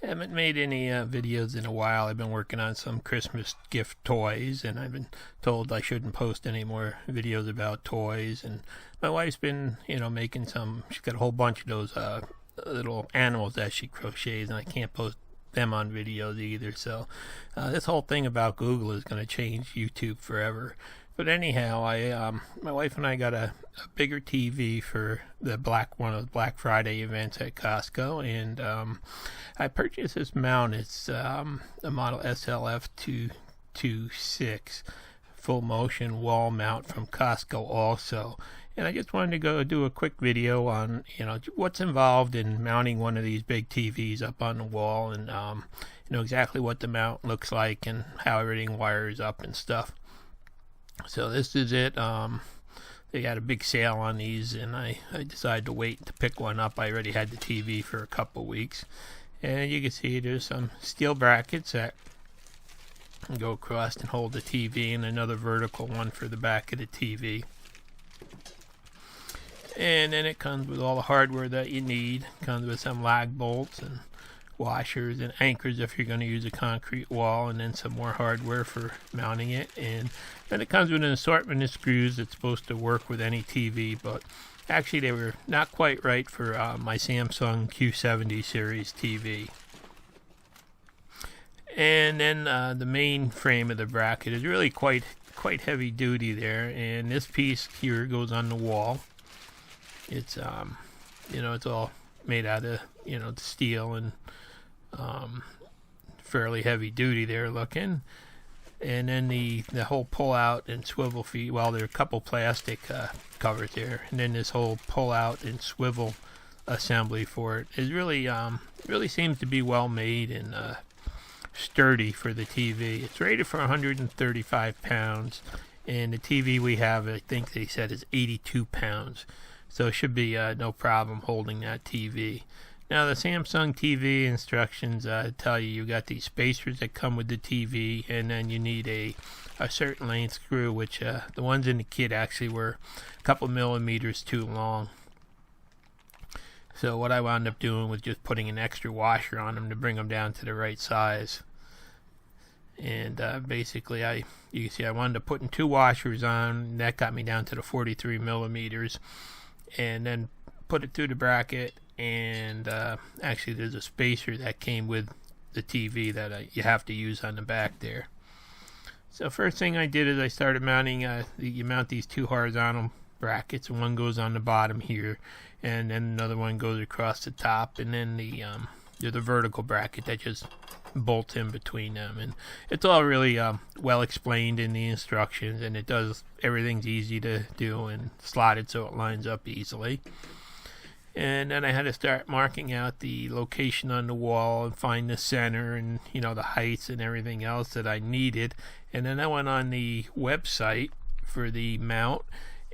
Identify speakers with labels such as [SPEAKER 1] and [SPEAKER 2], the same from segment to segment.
[SPEAKER 1] Haven't made any videos in a while. I've been working on some Christmas gift toys, and I've been told I shouldn't post any more videos about toys. And my wife's been, making some. She's got a whole bunch of those little animals that she crochets, and I can't post them on videos either. So this whole thing about Google is going to change YouTube forever. But anyhow, my wife and I got a bigger TV for one of the Black Friday events at Costco, and I purchased this mount. It's a model SLF226 full motion wall mount from Costco also. And I just wanted to go do a quick video on what's involved in mounting one of these big TVs up on the wall, and exactly what the mount looks like and how everything wires up and stuff. So this is it. They got a big sale on these, and I decided to wait to pick one up. I already had the TV for a couple weeks, and you can see there's some steel brackets that go across and hold the TV, and another vertical one for the back of the TV. And then it comes with all the hardware that you need. It comes with some lag bolts and washers and anchors if you're going to use a concrete wall, and then some more hardware for mounting it. And then it comes with an assortment of screws that's supposed to work with any TV, but actually they were not quite right for my Samsung Q70 series TV. And then the main frame of the bracket is really quite heavy duty there, and this piece here goes on the wall. It's it's all made out of steel and fairly heavy duty there looking. And then the whole pull out and swivel feet, well, there are a couple plastic covers there, and then this whole pull out and swivel assembly for it is really seems to be well made and sturdy for the TV. It's rated for 135 pounds, and the TV we have, I think they said, is 82 pounds, so it should be no problem holding that TV. Now, the Samsung TV instructions tell you got these spacers that come with the TV, and then you need a certain length screw, which the ones in the kit actually were a couple millimeters too long. So what I wound up doing was just putting an extra washer on them to bring them down to the right size. And basically, you can see I wound up putting two washers on, and that got me down to the 43 millimeters, and then put it through the bracket. And actually there's a spacer that came with the TV that you have to use on the back there. So first thing I did is I started mounting, you mount these two horizontal brackets, and one goes on the bottom here, and then another one goes across the top, and then there's a vertical bracket that just bolts in between them. And it's all really well explained in the instructions, and everything's easy to do and slotted so it lines up easily. And then I had to start marking out the location on the wall and find the center and the heights and everything else that I needed. And then I went on the website for the mount,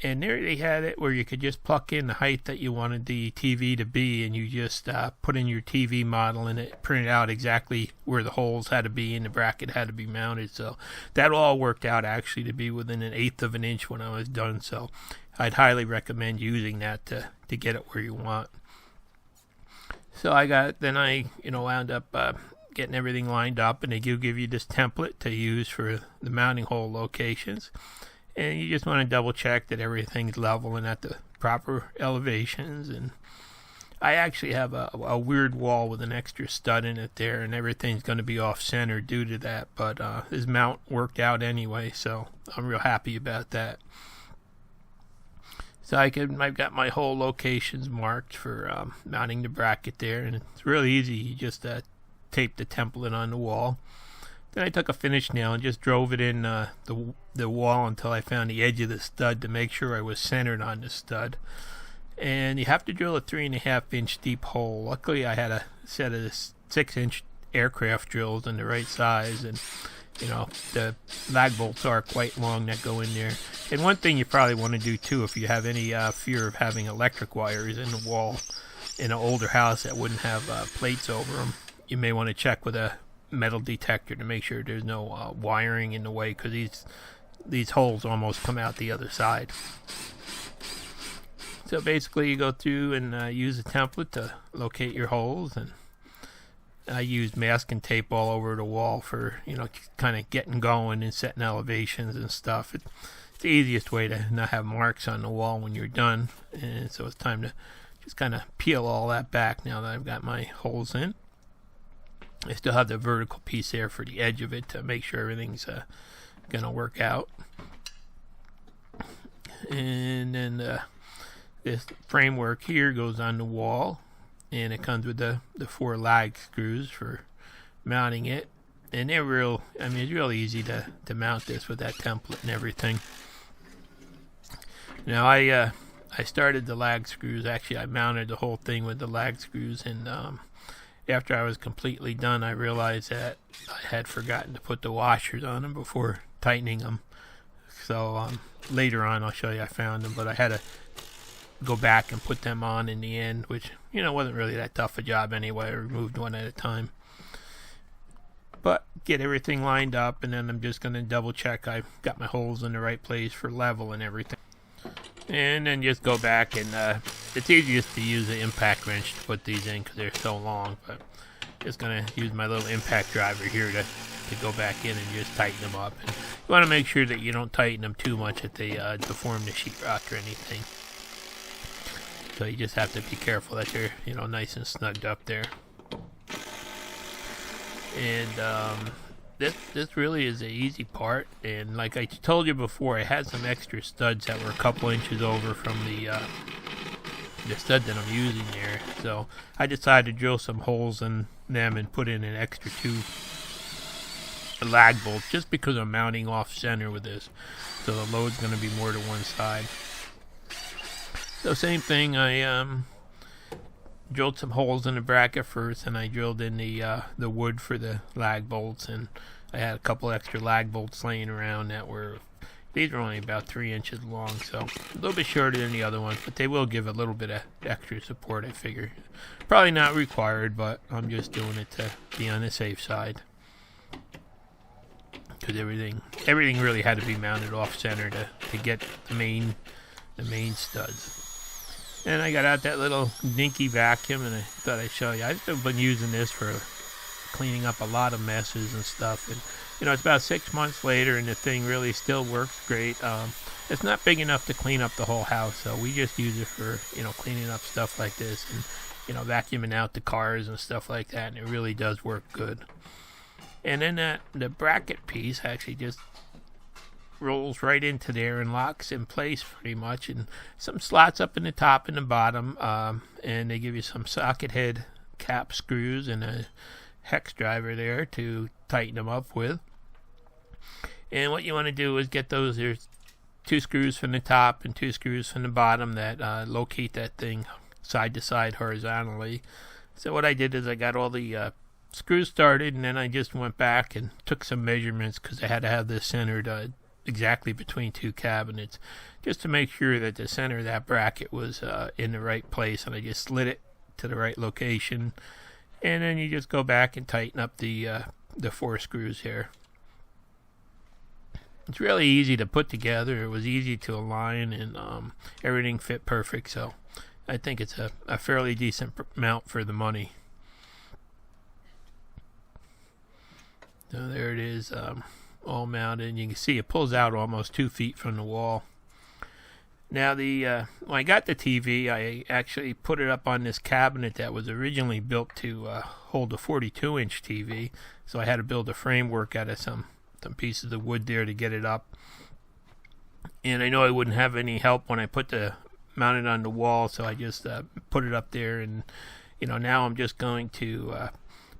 [SPEAKER 1] and there they had it where you could just pluck in the height that you wanted the TV to be, and you just put in your TV model, and it printed out exactly where the holes had to be and the bracket had to be mounted. So that all worked out actually to be within 1/8 of an inch when I was done. So I'd highly recommend using that to get it where you want. So I wound up getting everything lined up, and they give you this template to use for the mounting hole locations. And you just want to double check that everything's level and at the proper elevations. And I actually have a weird wall with an extra stud in it there, and everything's going to be off center due to that. But this mount worked out anyway, so I'm real happy about that. So I've got my whole locations marked for mounting the bracket there, and it's really easy. You just tape the template on the wall. Then I took a finish nail and just drove it in the wall until I found the edge of the stud to make sure I was centered on the stud. And you have to drill a 3.5-inch deep hole. Luckily, I had a set of 6-inch aircraft drills in the right size, and the lag bolts are quite long that go in there. And one thing you probably want to do too, if you have any fear of having electric wires in the wall in an older house that wouldn't have plates over them, you may want to check with a metal detector to make sure there's no wiring in the way, because these holes almost come out the other side. So basically you go through and use a template to locate your holes, and I used masking tape all over the wall for, kind of getting going and setting elevations and stuff. It's the easiest way to not have marks on the wall when you're done. And so it's time to just kind of peel all that back now that I've got my holes in. I still have the vertical piece there for the edge of it to make sure everything's going to work out. And then this framework here goes on the wall, and it comes with the 4 lag screws for mounting it. And they're it's real easy to mount this with that template and everything. Now I started the lag screws. Actually, I mounted the whole thing with the lag screws, and after I was completely done, I realized that I had forgotten to put the washers on them before tightening them. So later on I'll show you I found them, but I had to go back and put them on in the end, which wasn't really that tough a job anyway. I removed one at a time. But get everything lined up, and then I'm just going to double check I've got my holes in the right place for level and everything. And then just go back, and it's easiest to use an impact wrench to put these in because they're so long. But just going to use my little impact driver here to go back in and just tighten them up. And you want to make sure that you don't tighten them too much if they deform the sheetrock or anything. So you just have to be careful that they're nice and snugged up there. And this really is the easy part. And like I told you before, I had some extra studs that were a couple inches over from the stud that I'm using there. So I decided to drill some holes in them and put in an extra 2 lag bolts, just because I'm mounting off center with this. So the load's going to be more to one side. So same thing, I drilled some holes in the bracket first, and I drilled in the wood for the lag bolts, and I had a couple extra lag bolts laying around these were only about 3 inches long, so a little bit shorter than the other ones, but they will give a little bit of extra support, I figure. Probably not required, but I'm just doing it to be on the safe side. Because everything really had to be mounted off center to get the main studs. And I got out that little dinky vacuum, and I thought I'd show you. I've been using this for cleaning up a lot of messes and stuff. And it's about 6 months later, and the thing really still works great. It's not big enough to clean up the whole house, so we just use it for cleaning up stuff like this, and vacuuming out the cars and stuff like that. And it really does work good. And then the bracket piece actually just rolls right into there and locks in place pretty much, and some slots up in the top and the bottom, and they give you some socket head cap screws and a hex driver there to tighten them up with. And what you want to do is get those, there's 2 screws from the top and 2 screws from the bottom that locate that thing side to side horizontally. So what I did is I got all the screws started, and then I just went back and took some measurements because I had to have this centered exactly between 2 cabinets, just to make sure that the center of that bracket was in the right place. And I just slid it to the right location, and then you just go back and tighten up the 4 screws here. It's really easy to put together. It was easy to align, and everything fit perfect. So I think it's a fairly decent mount for the money. So there it is, all mounted, and you can see it pulls out almost 2 feet from the wall. Now when I got the TV, I actually put it up on this cabinet that was originally built to hold a 42-inch TV. So I had to build a framework out of some pieces of wood there to get it up. And I know I wouldn't have any help when I mount it on the wall, so I just put it up there. And now I'm just going to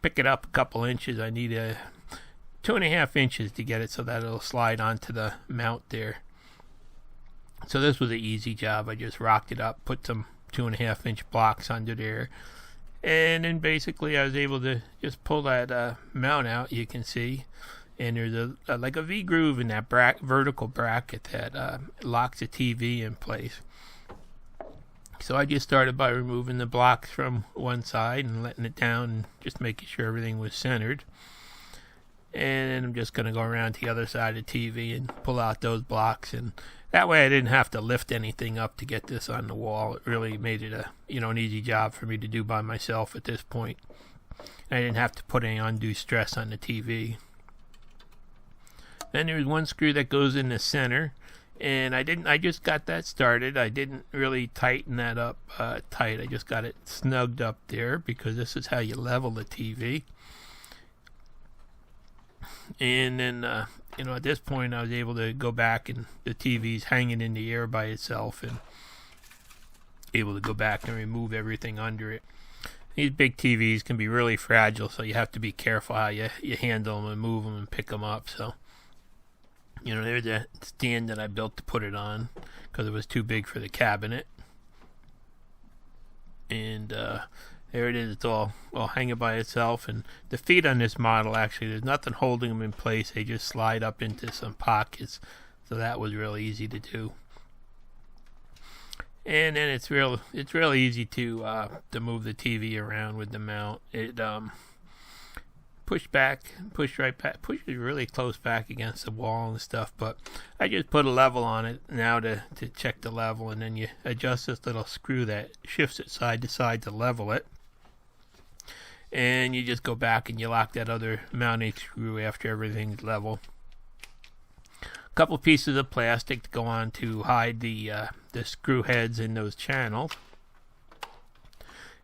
[SPEAKER 1] pick it up a couple inches. I need 2.5 inches to get it so that it'll slide onto the mount there. So this was an easy job. I just rocked it up, put some 2.5-inch blocks under there, and then basically I was able to just pull that mount out. You can see, and there's like a V groove in that vertical bracket that locks the TV in place. So I just started by removing the blocks from one side and letting it down, and just making sure everything was centered. And then I'm just going to go around to the other side of the TV and pull out those blocks, and that way I didn't have to lift anything up to get this on the wall. It really made it an easy job for me to do by myself at this point. I didn't have to put any undue stress on the TV. Then there's one screw that goes in the center, and I just got that started. I didn't really tighten that up tight. I just got it snugged up there because this is how you level the TV. And then at this point I was able to go back, and the TV's hanging in the air by itself, and able to go back and remove everything under it. These big TVs can be really fragile, so you have to be careful how you handle them and move them and pick them up. So, there's a stand that I built to put it on because it was too big for the cabinet. And there it is. It's all hanging by itself. And the feet on this model, actually, there's nothing holding them in place. They just slide up into some pockets. So that was really easy to do. And then it's real easy to move the TV around with the mount. It pushes really close back against the wall and stuff. But I just put a level on it now to check the level, and then you adjust this little screw that shifts it side to side to level it. And you just go back and you lock that other mounting screw after everything's level. Couple pieces of plastic to go on to hide the screw heads in those channels,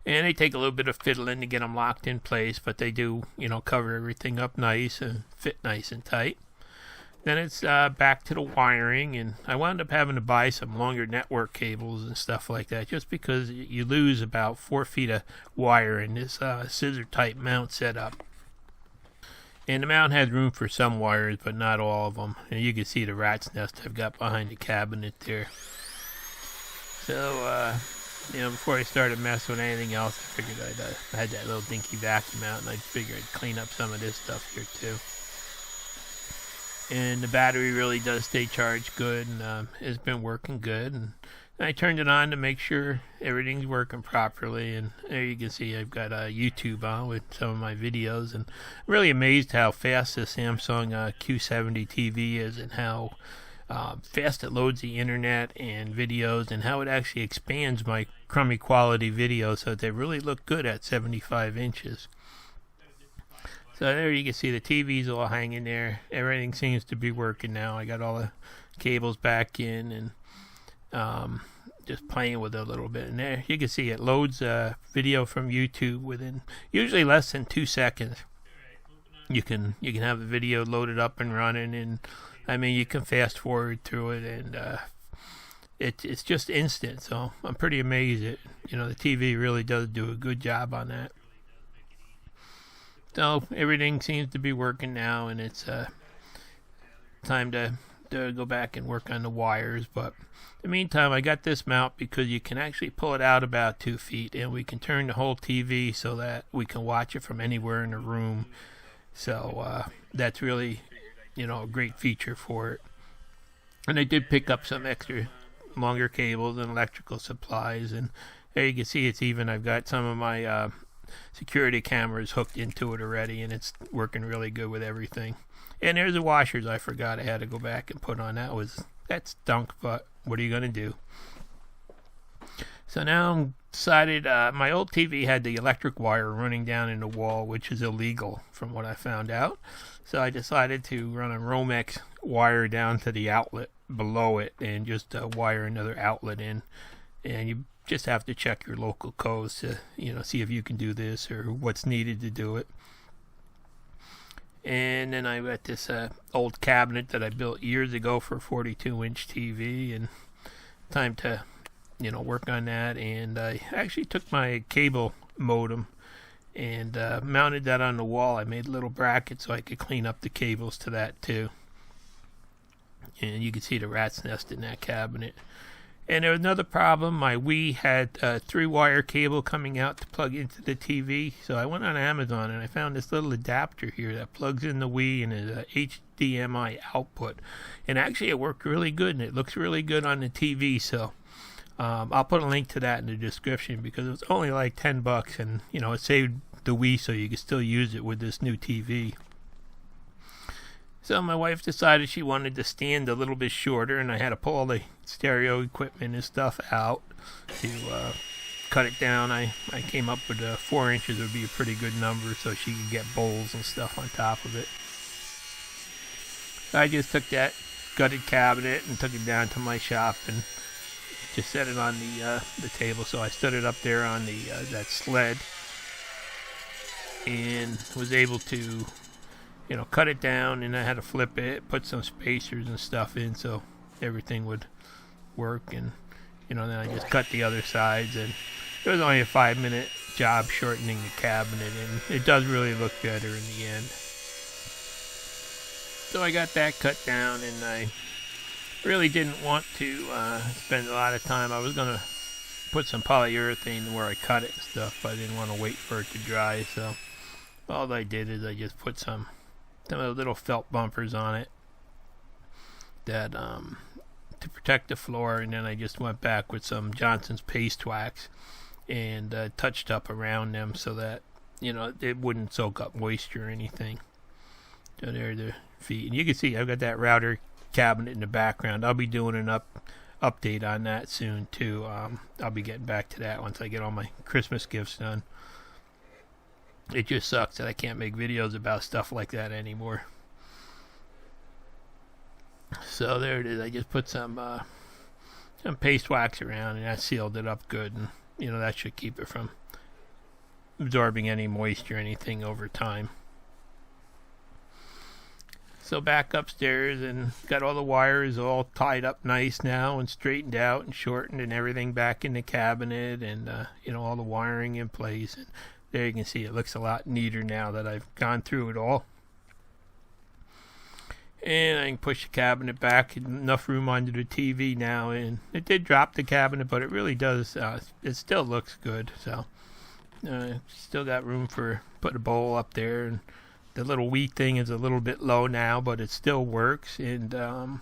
[SPEAKER 1] and they take a little bit of fiddling to get them locked in place, but they do cover everything up nice and fit nice and tight. Then it's back to the wiring, and I wound up having to buy some longer network cables and stuff like that, just because you lose about 4 feet of wire in this scissor type mount setup. And the mount has room for some wires, but not all of them. And you can see the rat's nest I've got behind the cabinet there. So, before I started messing with anything else, I figured I had that little dinky vacuum out, and I figured I'd clean up some of this stuff here too. And the battery really does stay charged good, and it's been working good. And I turned it on to make sure everything's working properly, and there you can see I've got YouTube on with some of my videos, and I'm really amazed how fast this Samsung Q70 TV is, and how fast it loads the internet and videos, and how it actually expands my crummy quality videos so that they really look good at 75 inches. So there you can see the TV's all hanging there. Everything seems to be working now. I got all the cables back in, and just playing with it a little bit, and there you can see it loads video from YouTube within usually less than 2 seconds. You can have the video loaded up and running, and I mean you can fast forward through it, and it's just instant. So I'm pretty amazed that the TV really does do a good job on that. So everything seems to be working now, and it's time to go back and work on the wires. But in the meantime, I got this mount because you can actually pull it out about 2 feet, and we can turn the whole TV so that we can watch it from anywhere in the room. So that's really a great feature for it. And I did pick up some extra longer cables and electrical supplies, and there you can see I've got some of my security cameras hooked into it already, and it's working really good with everything. And there's the washers I forgot I had to go back and put on. That stunk, but what are you going to do? So now I'm decided, my old TV had the electric wire running down in the wall, which is illegal from what I found out. So I decided to run a Romex wire down to the outlet below it, and just wire another outlet in. And you just have to check your local codes to see if you can do this or what's needed to do it. And then I got this old cabinet that I built years ago for a 42-inch TV, and time to work on that. And I actually took my cable modem and mounted that on the wall. I made a little bracket so I could clean up the cables to that too. And you can see the rat's nest in that cabinet. And there was another problem. My Wii had a 3-wire cable coming out to plug into the TV. So I went on Amazon and I found this little adapter here that plugs in the Wii and is a HDMI output. And actually it worked really good, and it looks really good on the TV. So I'll put a link to that in the description, because it was only like $10, and it saved the Wii so you can still use it with this new TV. So my wife decided she wanted the stand a little bit shorter, and I had to pull all the stereo equipment and stuff out to cut it down. I came up with 4 inches would be a pretty good number so she could get bowls and stuff on top of it. So I just took that gutted cabinet and took it down to my shop and just set it on the table. So I stood it up there on the that sled and was able to, you know, cut it down, and I had to flip it, put some spacers and stuff in so everything would work. And you know, then I just cut the other sides, and it was only a 5-minute job shortening the cabinet, and it does really look better in the end. So I got that cut down, and I really didn't want to spend a lot of time. I was going to put some polyurethane where I cut it and stuff, but I didn't want to wait for it to dry. So all I did is I just put some of the little felt bumpers on it that to protect the floor, and then I just went back with some Johnson's paste wax and touched up around them so that, you know, it wouldn't soak up moisture or anything. So there are the feet, and you can see I've got that router cabinet in the background. I'll be doing an update on that soon too. I'll be getting back to that once I get all my Christmas gifts done. It just sucks that I can't make videos about stuff like that anymore. So there it is. I just put some paste wax around, and that sealed it up good, and you know, that should keep it from absorbing any moisture or anything over time. So back upstairs, and got all the wires all tied up nice now and straightened out and shortened and everything back in the cabinet, and you know, all the wiring in place. And there you can see it looks a lot neater now that I've gone through it all. And I can push the cabinet back, enough room under the TV now, and it did drop the cabinet, but it really does, it still looks good. So still got room for put a bowl up there, and the little Wii thing is a little bit low now, but it still works. And you know,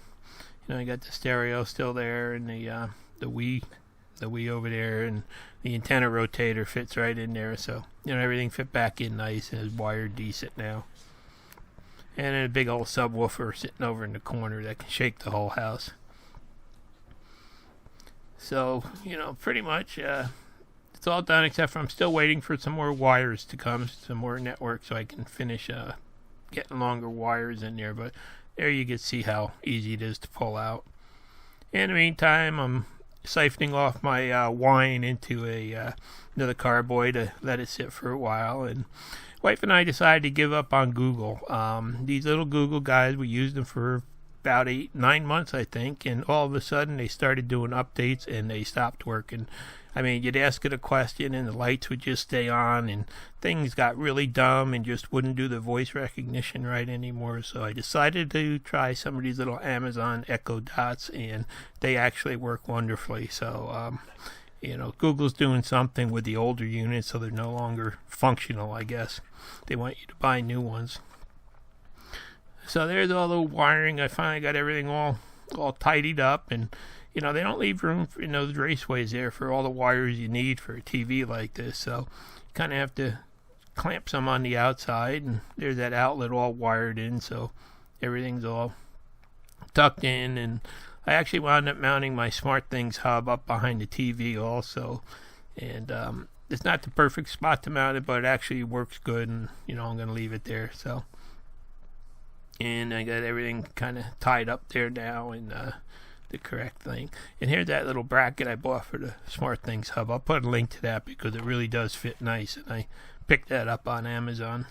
[SPEAKER 1] I got the stereo still there, and the Wii over there, and the antenna rotator fits right in there. So you know, everything fit back in nice and is wired decent now. And then a big old subwoofer sitting over in the corner that can shake the whole house. So, you know, pretty much it's all done, except for I'm still waiting for some more wires to come, some more network, so I can finish getting longer wires in there. But there you can see how easy it is to pull out. In the meantime, I'm siphoning off my wine into another carboy to let it sit for a while. And wife and I decided to give up on Google. These little Google guys, we used them for about 8-9 months, I think, and all of a sudden they started doing updates and they stopped working. I mean, you'd ask it a question and the lights would just stay on, and things got really dumb and just wouldn't do the voice recognition right anymore. So I decided to try some of these little Amazon Echo Dots, and they actually work wonderfully. So you know, Google's doing something with the older units, so they're no longer functional, I guess. They want you to buy new ones. So there's all the wiring. I finally got everything all tidied up, and you know, they don't leave room for, in those raceways there for all the wires you need for a TV like this. So you kind of have to clamp some on the outside, and there's that outlet all wired in, so everything's all tucked in. And I actually wound up mounting my SmartThings hub up behind the TV also, and it's not the perfect spot to mount it, but it actually works good, and you know, I'm going to leave it there. So, and I got everything kind of tied up there now in the correct thing. And here's that little bracket I bought for the SmartThings hub. I'll put a link to that because it really does fit nice, and I picked that up on Amazon.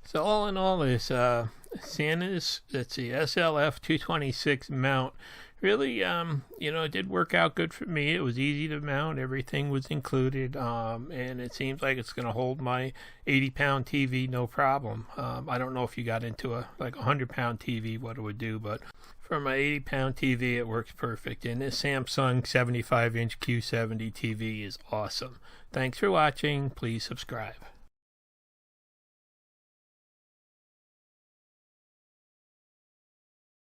[SPEAKER 1] So all in all, this Sanus, that's the SLF226 mount, really, you know, it did work out good for me. It was easy to mount. Everything was included, and it seems like it's going to hold my 80-pound TV no problem. I don't know if you got into a 100-pound TV, what it would do, but for my 80-pound TV, it works perfect. And this Samsung 75-inch Q70 TV is awesome. Thanks for watching. Please subscribe.